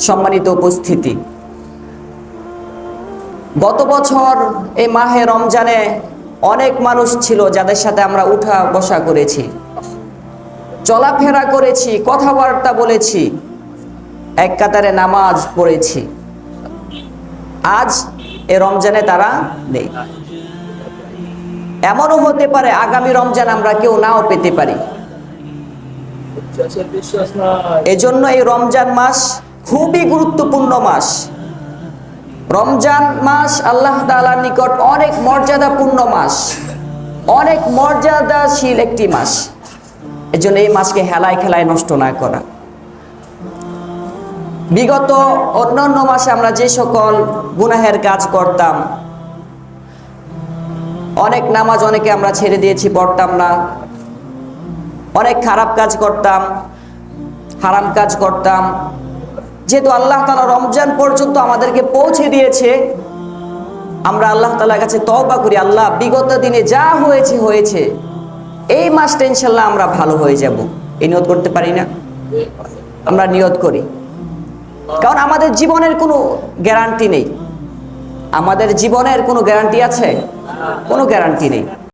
সম্মানিত উপস্থিতি, গত বছর এই মাহে রমজানে অনেক মানুষ ছিল যাদের সাথে আমরা উঠা বসা করেছি, চলাফেরা করেছি, কথাবার্তা বলেছি, এক কাতারে নামাজ পড়েছি। আজ এ রমজানে তারা নেই। এমনও হতে পারে আগামী রমজান আমরা কেউ নাও পেতে পারি। এজন্য এই রমজান মাস খুবই গুরুত্বপূর্ণ মাস। রমজান মাস আল্লাহ তাআলার নিকট অনেক মর্যাদাপূর্ণ মাস, অনেক মর্যাদাশীল একটি মাস। এজন্য এই মাসকে হেলায় খেলায় নষ্ট না করা। বিগত অন্যান্য মাসে আমরা যে সকল গুনাহের কাজ করতাম, অনেক নামাজ অনেকে আমরা ছেড়ে দিয়েছি, পড়তাম না, অনেক খারাপ কাজ করতাম, হারাম কাজ করতাম। যেহেতু আল্লাহ তাআলা রমজান পর্যন্ত আমাদেরকে পৌঁছে দিয়েছে, আমরা আল্লাহ তাআলার কাছে তওবা করি, আল্লাহ বিগত দিনে যা হয়েছে হয়েছে, এই মাসটা ইনশাআল্লাহ আমরা ভালো হয়ে যাব। এই নিয়ত করতে পারি না? আমরা নিয়ত করি, কারণ আমাদের জীবনের কোনো গ্যারান্টি নেই। আমাদের জীবনের কোনো গ্যারান্টি আছে? কোনো গ্যারান্টি নেই।